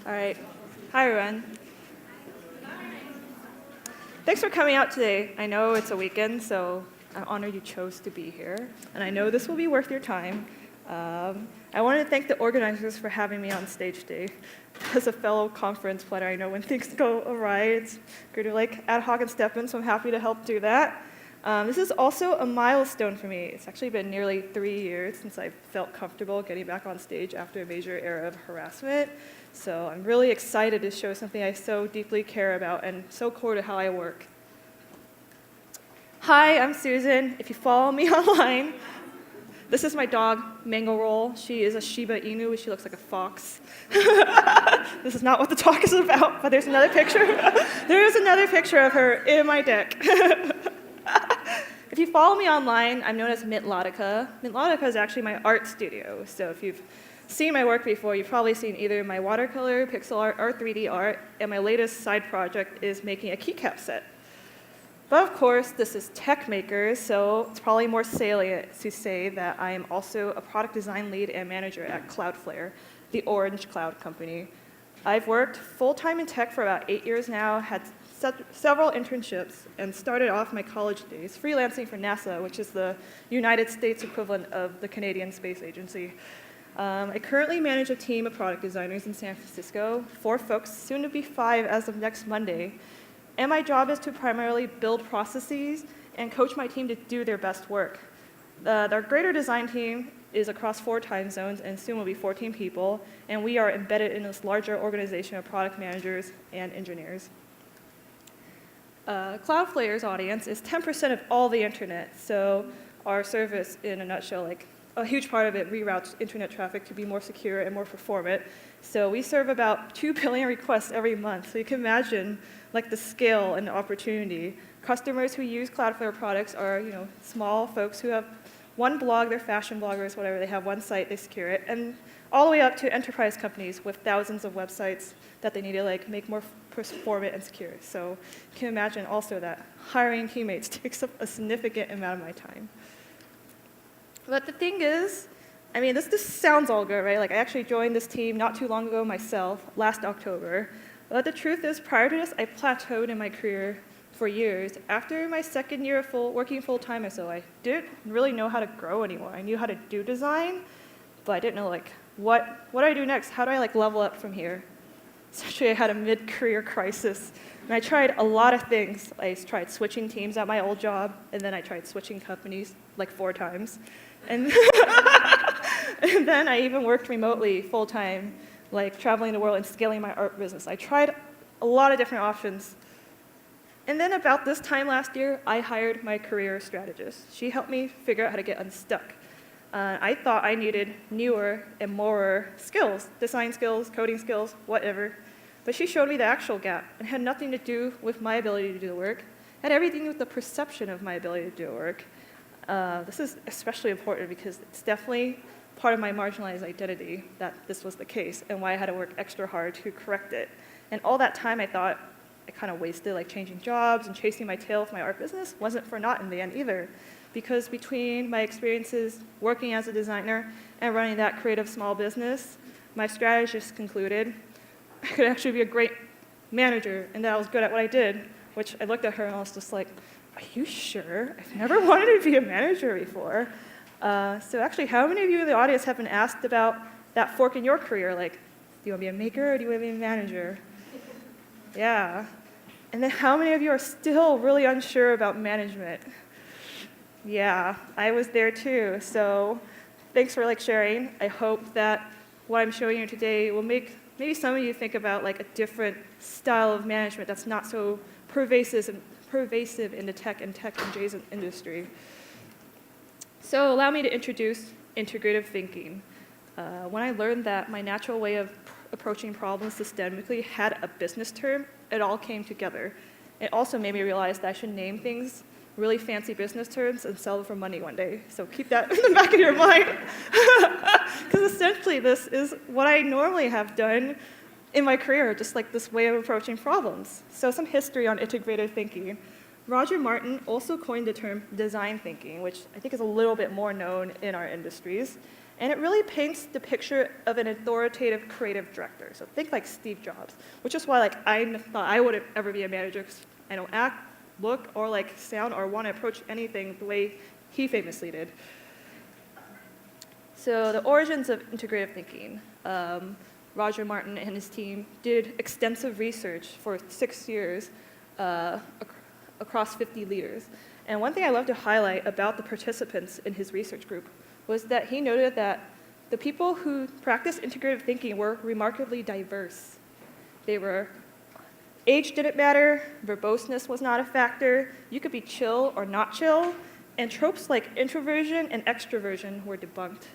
All right. Hi, everyone. Thanks for coming out today. I know it's a weekend, so I'm honored you chose to be here, and I know this will be worth your time. I wanted to thank the organizers for having me on stage today. As a fellow conference planner, I know when things go awry, it's good to ad hoc and step in, so I'm happy to help do that. This is also a milestone for me. It's actually been nearly 3 years since I felt comfortable getting back on stage after a major era of harassment. So I'm really excited to show something I so deeply care about and so core to how I work. Hi, I'm Susan. If you follow me online, this is my dog, Mango Roll. She is a Shiba Inu. She looks like a fox. This is not what the talk is about, but there's another picture. There is another picture of her in my deck. If you follow me online, I'm known as Mintlodica. Mintlodica is actually my art studio. So if you've seen my work before, you've probably seen either my watercolor, pixel art, or 3D art, and my latest side project is making a keycap set. But of course, this is Techmakers, so it's probably more salient to say that I am also a product design lead and manager at Cloudflare, the Orange Cloud company. I've worked full-time in tech for about 8 years now, had several internships, and started off my college days freelancing for NASA, which is the United States equivalent of the Canadian Space Agency. I currently manage a team of product designers in San Francisco, 4 folks, soon to be 5 as of next Monday. And my job is to primarily build processes and coach my team to do their best work. Our greater design team is across 4 time zones and soon will be 14 people, and we are embedded in this larger organization of product managers and engineers. Cloudflare's audience is 10% of all the internet, so our service, in a nutshell, a huge part of it reroutes internet traffic to be more secure and more performant. So we serve about 2 billion requests every month. So you can imagine the scale and the opportunity. Customers who use Cloudflare products are small folks who have one blog, they're fashion bloggers, whatever, they have one site, they secure it, and all the way up to enterprise companies with thousands of websites that they need to make more performant and secure. So you can imagine also that hiring teammates takes up a significant amount of my time. But the thing is, this sounds all good, right? I actually joined this team not too long ago myself, last October. But the truth is, prior to this, I plateaued in my career for years. After my second year of working full-time or so, I didn't really know how to grow anymore. I knew how to do design, but I didn't know, what do I do next? How do I, level up from here? Essentially, I had a mid-career crisis, and I tried a lot of things. I tried switching teams at my old job, and then I tried switching companies 4 times. And, and then I even worked remotely full-time, traveling the world and scaling my art business. I tried a lot of different options. And then about this time last year, I hired my career strategist. She helped me figure out how to get unstuck. I thought I needed newer and more skills, design skills, coding skills, whatever. But she showed me the actual gap. It had nothing to do with my ability to do the work. It had everything to do with the perception of my ability to do the work. This is especially important because it's definitely part of my marginalized identity that this was the case and why I had to work extra hard to correct it. And all that time I thought I kind of wasted changing jobs and chasing my tail with my art business wasn't for naught in the end either. Because between my experiences working as a designer and running that creative small business, my strategist concluded I could actually be a great manager and that I was good at what I did, which I looked at her and I was just like, are you sure? I've never wanted to be a manager before. So actually, how many of you in the audience have been asked about that fork in your career? Do you want to be a maker or do you want to be a manager? Yeah. And then how many of you are still really unsure about management? Yeah, I was there too. So thanks for sharing. I hope that what I'm showing you today will make maybe some of you think about a different style of management that's not so pervasive in the tech and tech-adjacent industry. So allow me to introduce Integrative Thinking. When I learned that my natural way of approaching problems systemically had a business term, it all came together. It also made me realize that I should name things really fancy business terms and sell them for money one day. So keep that in the back of your mind. Because essentially this is what I normally have done in my career, just this way of approaching problems. So some history on integrative thinking. Roger Martin also coined the term design thinking, which I think is a little bit more known in our industries. And it really paints the picture of an authoritative creative director. So think like Steve Jobs, which is why I thought I wouldn't ever be a manager because I don't act, look, or sound or want to approach anything the way he famously did. So the origins of integrative thinking. Roger Martin and his team did extensive research for 6 years across 50 leaders. And one thing I love to highlight about the participants in his research group was that he noted that the people who practiced integrative thinking were remarkably diverse. Age didn't matter, verboseness was not a factor, you could be chill or not chill, and tropes like introversion and extroversion were debunked.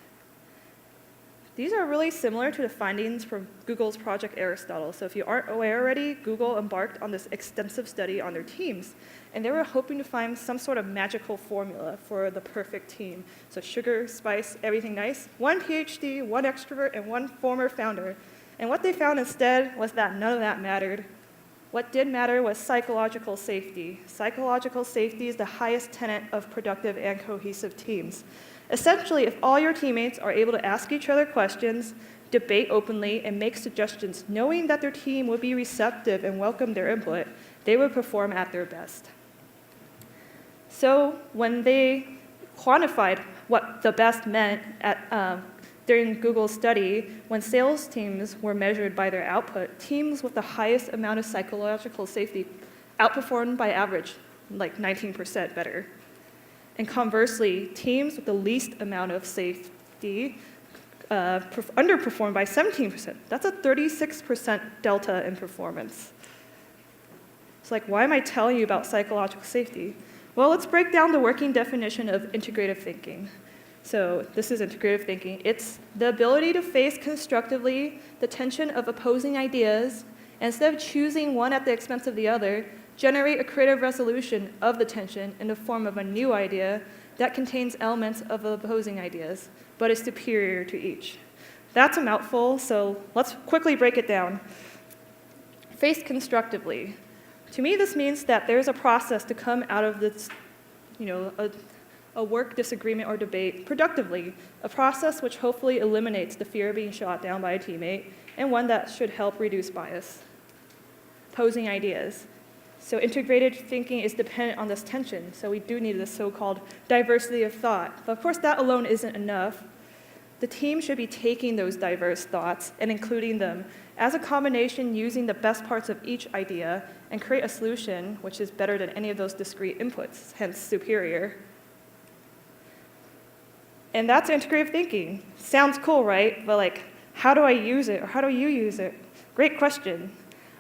These are really similar to the findings from Google's Project Aristotle. So if you aren't aware already, Google embarked on this extensive study on their teams, and they were hoping to find some sort of magical formula for the perfect team. So sugar, spice, everything nice. 1 PhD, 1 extrovert, and 1 former founder. And what they found instead was that none of that mattered. What did matter was psychological safety. Psychological safety is the highest tenet of productive and cohesive teams. Essentially, if all your teammates are able to ask each other questions, debate openly, and make suggestions, knowing that their team would be receptive and welcome their input, they would perform at their best. So when they quantified what the best meant during Google's study, when sales teams were measured by their output, teams with the highest amount of psychological safety outperformed by average, 19% better. And conversely, teams with the least amount of safety underperformed by 17%. That's a 36% delta in performance. It's why am I telling you about psychological safety? Well, let's break down the working definition of integrative thinking. So this is integrative thinking. It's the ability to face constructively the tension of opposing ideas, and instead of choosing one at the expense of the other, generate a creative resolution of the tension in the form of a new idea that contains elements of the opposing ideas, but is superior to each. That's a mouthful, so let's quickly break it down. Face constructively. To me, this means that there's a process to come out of this, a work disagreement or debate productively, a process which hopefully eliminates the fear of being shot down by a teammate, and one that should help reduce bias. Opposing ideas. So integrated thinking is dependent on this tension, so we do need this so-called diversity of thought. But of course, that alone isn't enough. The team should be taking those diverse thoughts and including them as a combination using the best parts of each idea and create a solution which is better than any of those discrete inputs, hence superior. And that's integrative thinking. Sounds cool, right? But how do I use it, or how do you use it? Great question.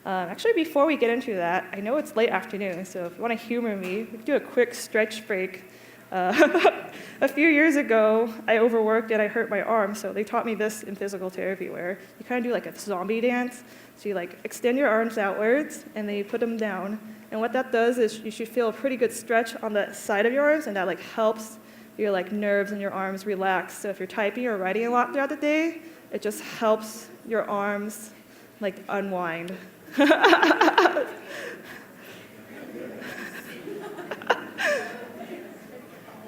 Actually, before we get into that, I know it's late afternoon, so if you want to humor me, we can do a quick stretch break. A few years ago, I overworked and I hurt my arm, so they taught me this in physical therapy where you kind of do a zombie dance. So you extend your arms outwards and then you put them down. And what that does is you should feel a pretty good stretch on the side of your arms, and that helps your nerves in your arms relax. So if you're typing or writing a lot throughout the day, it just helps your arms unwind.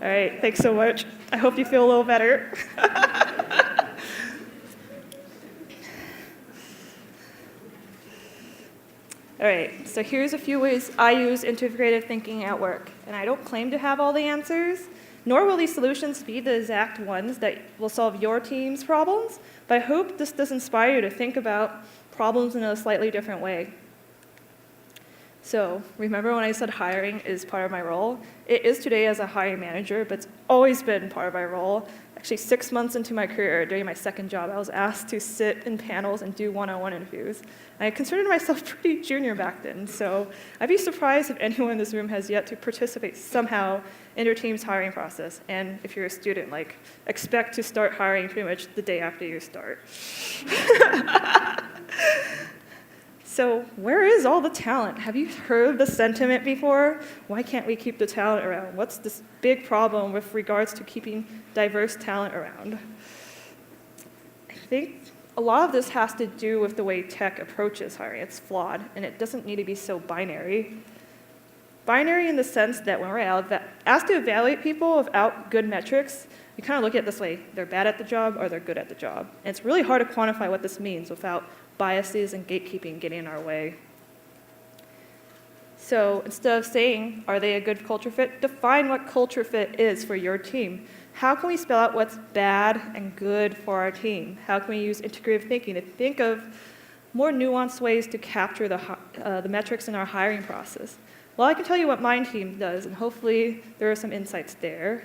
All right, thanks so much. I hope you feel a little better. All right, so here's a few ways I use integrative thinking at work. And I don't claim to have all the answers, nor will these solutions be the exact ones that will solve your team's problems, but I hope this does inspire you to think about problems in a slightly different way. So remember when I said hiring is part of my role? It is today as a hiring manager, but it's always been part of my role. Actually, 6 months into my career, during my second job, I was asked to sit in panels and do one-on-one interviews. I considered myself pretty junior back then, so I'd be surprised if anyone in this room has yet to participate somehow in your team's hiring process. And if you're a student, expect to start hiring pretty much the day after you start. So where is all the talent? Have you heard the sentiment before? Why can't we keep the talent around? What's this big problem with regards to keeping diverse talent around? I think a lot of this has to do with the way tech approaches hiring. It's flawed, and it doesn't need to be so binary. Binary in the sense that when we're asked to evaluate people without good metrics, you kind of look at it this way: they're bad at the job or they're good at the job. And it's really hard to quantify what this means without biases and gatekeeping getting in our way. So instead of saying, are they a good culture fit, define what culture fit is for your team. How can we spell out what's bad and good for our team? How can we use integrative thinking to think of more nuanced ways to capture the metrics in our hiring process? Well, I can tell you what my team does, and hopefully there are some insights there.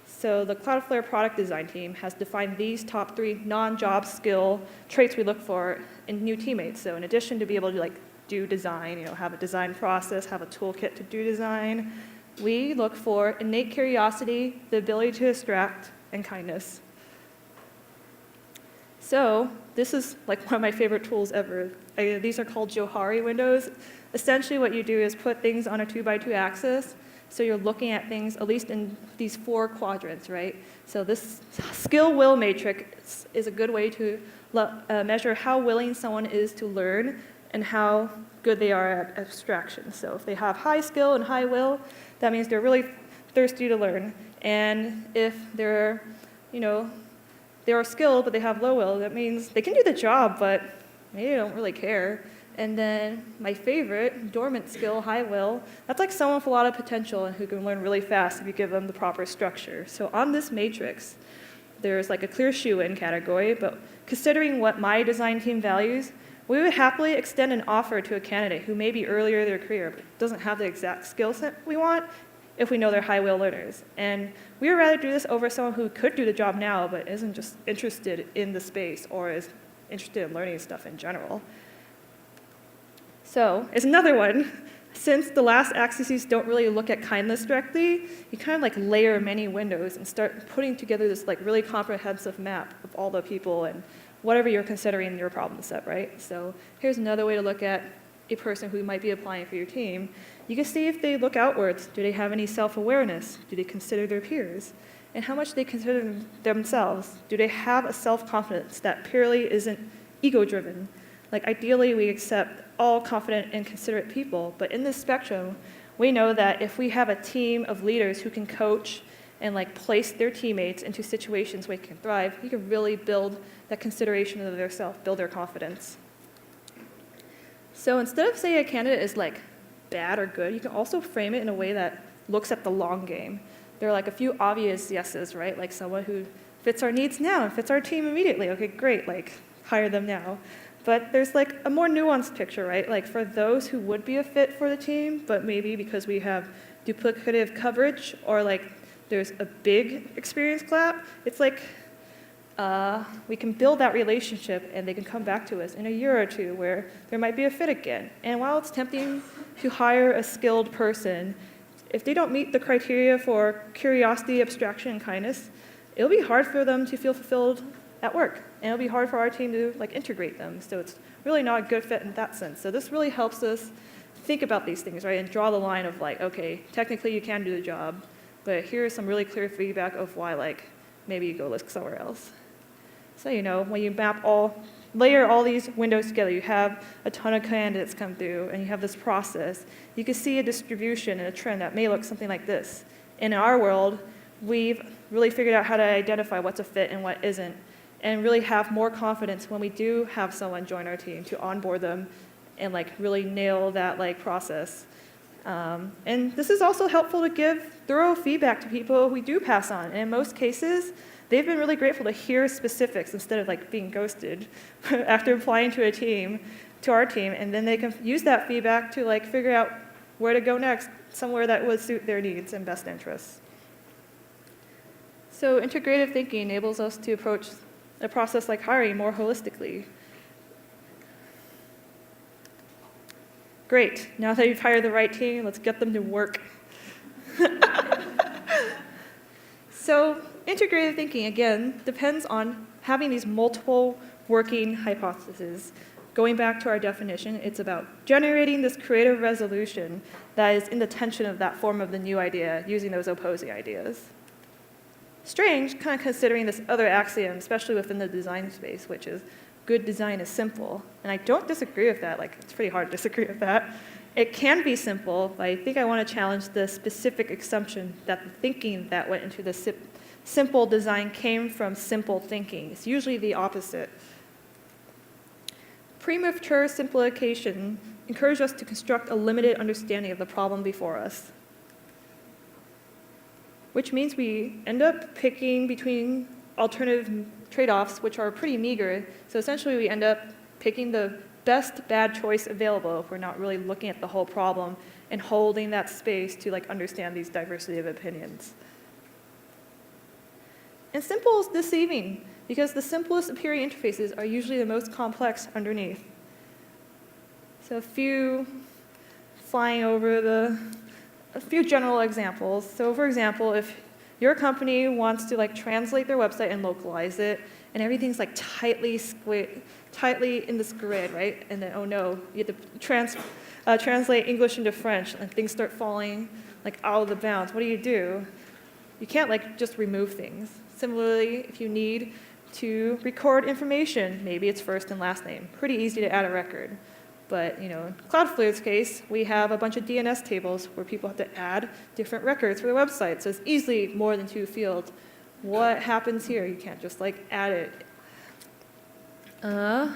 So the Cloudflare product design team has defined these top 3 non-job skill traits we look for in new teammates. So in addition to be able to do design, have a design process, have a toolkit to do design, we look for innate curiosity, the ability to distract, and kindness. So this is one of my favorite tools ever. These are called Johari windows. Essentially what you do is put things on a 2x2 axis, so you're looking at things at least in these 4 quadrants, right? So this skill-will matrix is a good way to measure how willing someone is to learn and how good they are at abstraction. So if they have high skill and high will, that means they're really thirsty to learn. And if they're skilled but they have low will, that means they can do the job, but maybe they don't really care. And then my favorite, dormant skill, high will, that's like someone with a lot of potential and who can learn really fast if you give them the proper structure. So on this matrix, there's a clear shoe-in category, but considering what my design team values, we would happily extend an offer to a candidate who may be earlier in their career but doesn't have the exact skill set we want if we know they're high-will learners. And we would rather do this over someone who could do the job now but isn't just interested in the space or is interested in learning stuff in general. So, as another one, since the last axes don't really look at kindness directly, you kind of layer many windows and start putting together this really comprehensive map of all the people and whatever you're considering in your problem set, right? So here's another way to look at a person who might be applying for your team. You can see if they look outwards. Do they have any self-awareness? Do they consider their peers? And how much they consider themselves? Do they have a self-confidence that purely isn't ego-driven? Ideally, we accept all confident and considerate people, but in this spectrum, we know that if we have a team of leaders who can coach and place their teammates into situations where they can thrive, you can really build that consideration of their self, build their confidence. So instead of saying a candidate is bad or good, you can also frame it in a way that looks at the long game. There are a few obvious yeses, right? Someone who fits our needs now and fits our team immediately. Okay, great, hire them now. But there's a more nuanced picture, right? For those who would be a fit for the team, but maybe because we have duplicative coverage or there's a big experience gap, it's we can build that relationship and they can come back to us in a year or two where there might be a fit again. And while it's tempting to hire a skilled person, if they don't meet the criteria for curiosity, abstraction, and kindness, it'll be hard for them to feel fulfilled at work. And it'll be hard for our team to integrate them. So it's really not a good fit in that sense. So this really helps us think about these things, right? And draw the line of okay, technically you can do the job, but here's some really clear feedback of why maybe you go look somewhere else. So when you layer all these windows together, you have a ton of candidates come through and you have this process. You can see a distribution and a trend that may look something like this. In our world, we've really figured out how to identify what's a fit and what isn't, and really have more confidence when we do have someone join our team to onboard them and really nail that process. And this is also helpful to give thorough feedback to people we do pass on. And in most cases, they've been really grateful to hear specifics instead of being ghosted after applying to our team, and then they can use that feedback to figure out where to go next, somewhere that would suit their needs and best interests. So integrative thinking enables us to approach a process like hiring more holistically. Great, now that you've hired the right team, let's get them to work. So integrative thinking, again, depends on having these multiple working hypotheses. Going back to our definition, it's about generating this creative resolution that is in the tension of that form of the new idea, using those opposing ideas. Strange, kind of considering this other axiom, especially within the design space, which is good design is simple. And I don't disagree with that. It's pretty hard to disagree with that. it can be simple, but I think I want to challenge the specific assumption that the thinking that went into the simple design came from simple thinking. It's usually the opposite. Premature simplification encourages us to construct a limited understanding of the problem before us, which means we end up picking between alternative trade-offs, which are pretty meager. So essentially, we end up picking the best bad choice available if we're not really looking at the whole problem and holding that space to understand these diversity of opinions. And simple is deceiving because the simplest appearing interfaces are usually the most complex underneath. So a few general examples. So for example, if your company wants to translate their website and localize it, and everything's tightly in this grid, right? And then, oh no, you have to translate English into French, and things start falling out of the bounds. What do? You can't just remove things. Similarly, if you need to record information, maybe it's first and last name. Pretty easy to add a record. But in Cloudflare's case, we have a bunch of DNS tables where people have to add different records for their website. So it's easily more than 2 fields. What happens here? You can't just add it. And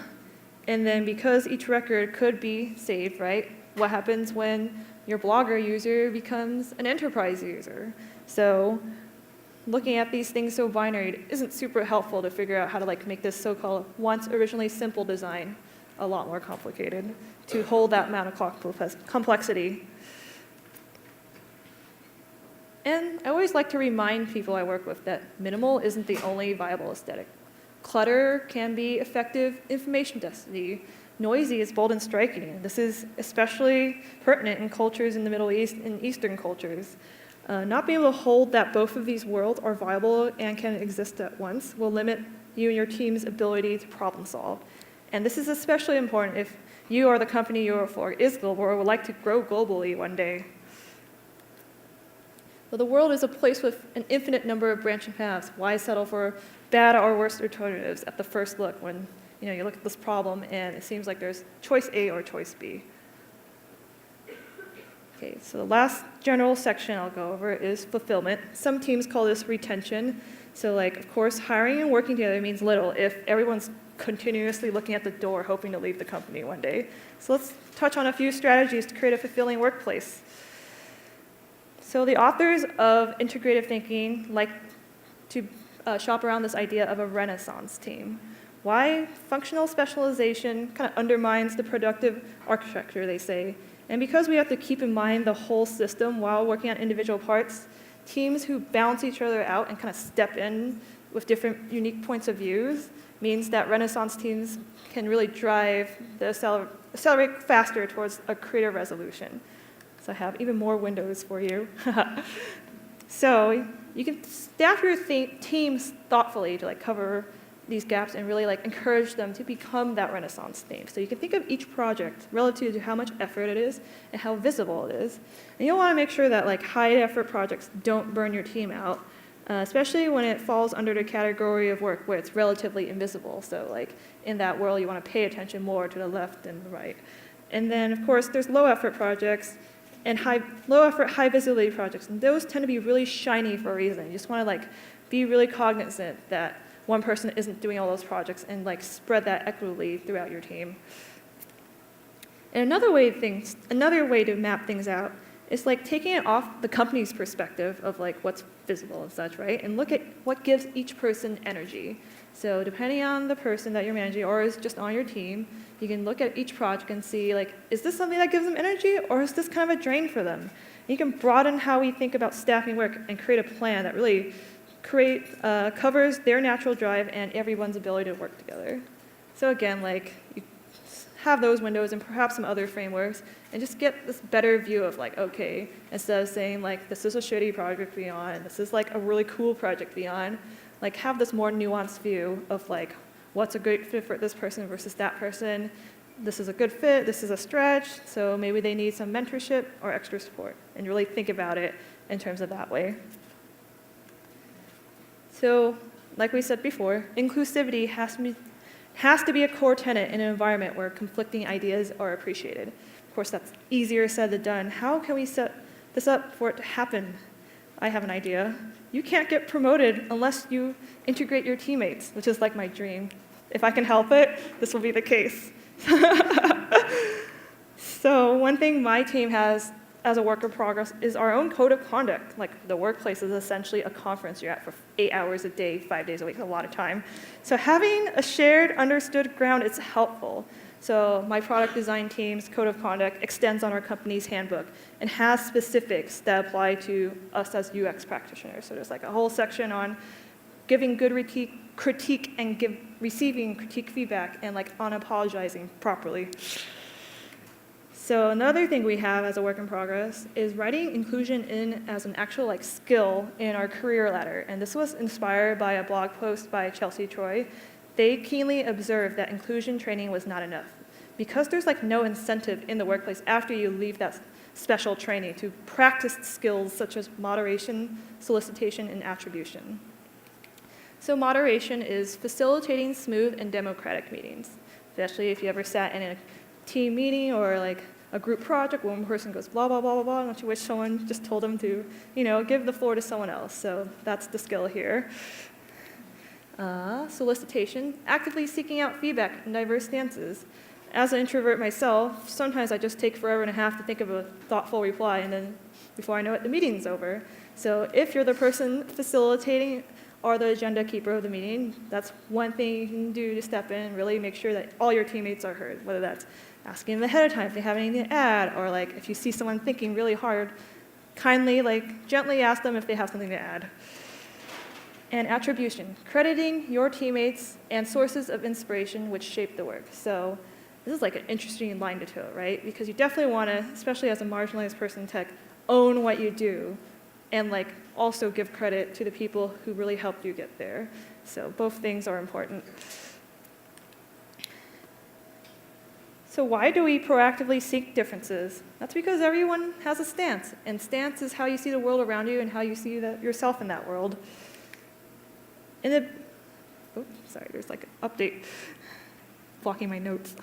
then because each record could be saved, right? What happens when your Blogger user becomes an enterprise user? So looking at these things so binary isn't super helpful to figure out how to make this so-called once originally simple design a lot more complicated to hold that amount of complexity. And I always like to remind people I work with that minimal isn't the only viable aesthetic. Clutter can be effective information density. Noisy is bold and striking. This is especially pertinent in cultures in the Middle East and Eastern cultures. Not being able to hold that both of these worlds are viable and can exist at once will limit you and your team's ability to problem solve. And this is especially important if you or the company you work for is global or would like to grow globally one day. So the world is a place with an infinite number of branching paths. Why settle for bad or worse alternatives at the first look when you look at this problem and it seems like there's choice A or choice B? Okay, so the last general section I'll go over is fulfillment. Some teams call this retention. So of course, hiring and working together means little if everyone's continuously looking at the door hoping to leave the company one day. So let's touch on a few strategies to create a fulfilling workplace. So the authors of Integrative Thinking like to shop around this idea of a Renaissance team. Why? Functional specialization kind of undermines the productive architecture, they say. And because we have to keep in mind the whole system while working on individual parts, teams who balance each other out and kind of step in with different unique points of views means that Renaissance teams can really drive the accelerate faster towards a creative resolution. So I have even more windows for you. So you can staff your teams thoughtfully to cover these gaps and really encourage them to become that Renaissance theme. So you can think of each project relative to how much effort it is and how visible it is. And you'll want to make sure that high effort projects don't burn your team out, especially when it falls under the category of work where it's relatively invisible. So in that world, you want to pay attention more to the left and the right. And then of course, there's low effort projects and low effort, high visibility projects. And those tend to be really shiny for a reason. You just want to be really cognizant that one person isn't doing all those projects and spread that equitably throughout your team. And another way to map things out is taking it off the company's perspective of what's visible and such, right? And look at what gives each person energy. So depending on the person that you're managing or is just on your team, you can look at each project and see is this something that gives them energy or is this kind of a drain for them? And you can broaden how we think about staffing work and create a plan that really covers their natural drive and everyone's ability to work together. So again, you have those windows and perhaps some other frameworks and just get this better view of okay, instead of saying this is a shitty project to be on, this is a really cool project to be on, have this more nuanced view of what's a great fit for this person versus that person. This is a good fit, this is a stretch, so maybe they need some mentorship or extra support, and really think about it in terms of that way. So, like we said before, inclusivity has to be a core tenet in an environment where conflicting ideas are appreciated. Of course, that's easier said than done. How can we set this up for it to happen? I have an idea. You can't get promoted unless you integrate your teammates, which is like my dream. If I can help it, this will be the case. So one thing my team has as a work in progress is our own code of conduct. Like the workplace is essentially a conference you're at for 8 hours a day, 5 days a week, a lot of time. So having a shared, understood ground is helpful. So my product design team's code of conduct extends on our company's handbook and has specifics that apply to us as UX practitioners. So there's like a whole section on giving good critique and receiving critique feedback and like on apologizing properly. So another thing we have as a work in progress is writing inclusion in as an actual like skill in our career ladder. And this was inspired by a blog post by Chelsea Troy. They keenly observed that inclusion training was not enough. Because there's like no incentive in the workplace after you leave that special training to practice skills such as moderation, solicitation, and attribution. So moderation is facilitating smooth and democratic meetings, especially if you ever sat in a team meeting or like a group project where one person goes blah, blah, blah, blah, blah, and you wish someone just told them to, give the floor to someone else. So that's the skill here. Solicitation, actively seeking out feedback and diverse stances. As an introvert myself, sometimes I just take forever and a half to think of a thoughtful reply, and then before I know it, the meeting's over. So if you're the person facilitating or the agenda keeper of the meeting, that's one thing you can do to step in and really make sure that all your teammates are heard, whether that's asking them ahead of time if they have anything to add, or like if you see someone thinking really hard, kindly, gently ask them if they have something to add. And attribution, crediting your teammates and sources of inspiration which shape the work. So this is like an interesting line to toe, right? Because you definitely want to, especially as a marginalized person in tech, own what you do and also give credit to the people who really helped you get there. So both things are important. So why do we proactively seek differences? That's because everyone has a stance, and stance is how you see the world around you and how you see yourself in that world. There's like an update blocking my notes.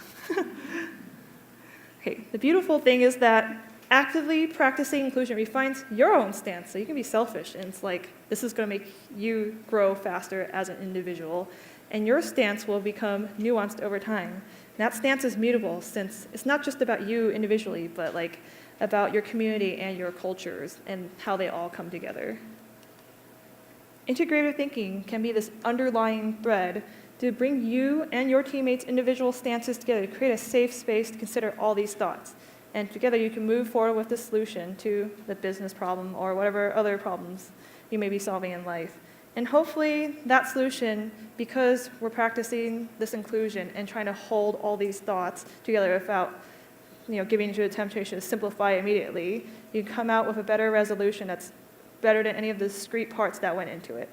Okay, the beautiful thing is that actively practicing inclusion refines your own stance, so you can be selfish, and it's like, this is going to make you grow faster as an individual, and your stance will become nuanced over time. And that stance is mutable, since it's not just about you individually, but about your community and your cultures and how they all come together. Integrative thinking can be this underlying thread to bring you and your teammates' individual stances together to create a safe space to consider all these thoughts. And together you can move forward with the solution to the business problem or whatever other problems you may be solving in life. And hopefully that solution, because we're practicing this inclusion and trying to hold all these thoughts together without giving into the temptation to simplify immediately, you come out with a better resolution that's better than any of the discrete parts that went into it.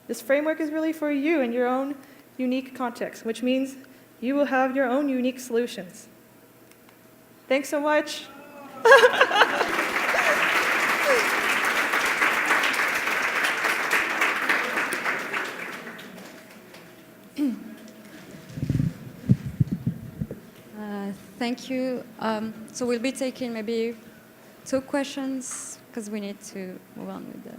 This framework is really for you in your own unique context, which means you will have your own unique solutions. Thanks so much. Thank you. So we'll be taking maybe 2 questions because we need to move on with the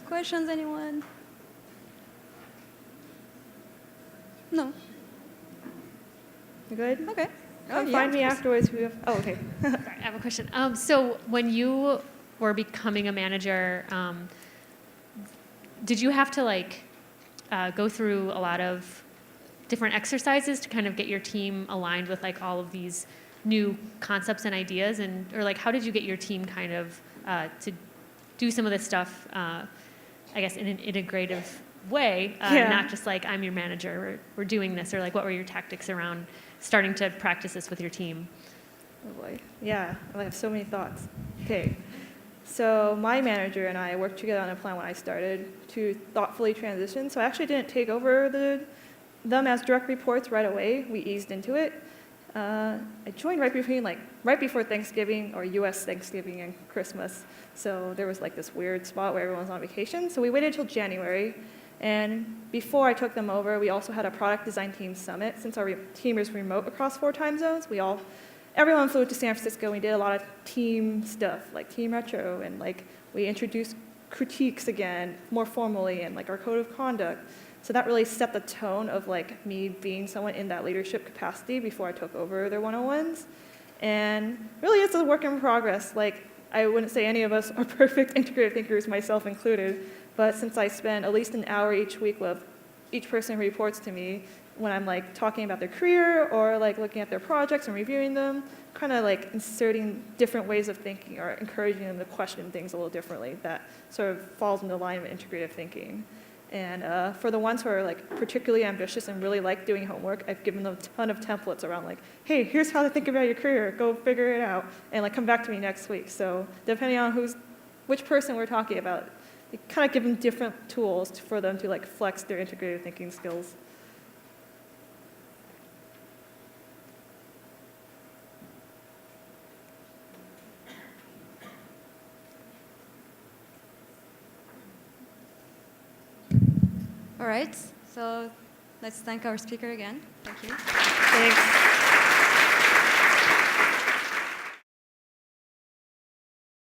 questions. Anyone? No. You good? Okay. Find me afterwards. Okay. Sorry, I have a question. So when you were becoming a manager, did you have to go through a lot of different exercises to kind of get your team aligned with all of these new concepts and ideas, or how did you get your team kind of to do some of this stuff, I guess in an integrative way, not just I'm your manager, we're doing this, or what were your tactics around starting to practice this with your team? Oh boy, yeah, I have so many thoughts. Okay, so my manager and I worked together on a plan when I started to thoughtfully transition. So I actually didn't take over them as direct reports right away. We eased into it. I joined right before Thanksgiving, or U.S. Thanksgiving and Christmas. So there was this weird spot where everyone was on vacation. So we waited till January, And before I took them over, we also had a product design team summit. Since our team is remote across 4 time zones, everyone flew to San Francisco. We did a lot of team stuff, like team retro, and like we introduced critiques again more formally, and like our code of conduct. So that really set the tone of like me being someone in that leadership capacity before I took over their 101s. And really, it's a work in progress. Like, I wouldn't say any of us are perfect integrative thinkers, myself included, but since I spend at least an hour each week with each person who reports to me, when I'm like talking about their career or like looking at their projects and reviewing them, kind of like inserting different ways of thinking or encouraging them to question things a little differently, that sort of falls in the line of integrative thinking. And for the ones who are like particularly ambitious and really like doing homework, I've given them a ton of templates around like, hey, here's how to think about your career, go figure it out, and like come back to me next week. So depending on which person we're talking about, you kind of give them different tools for them to like flex their integrative thinking skills. All right, so let's thank our speaker again. Thank you. Thanks.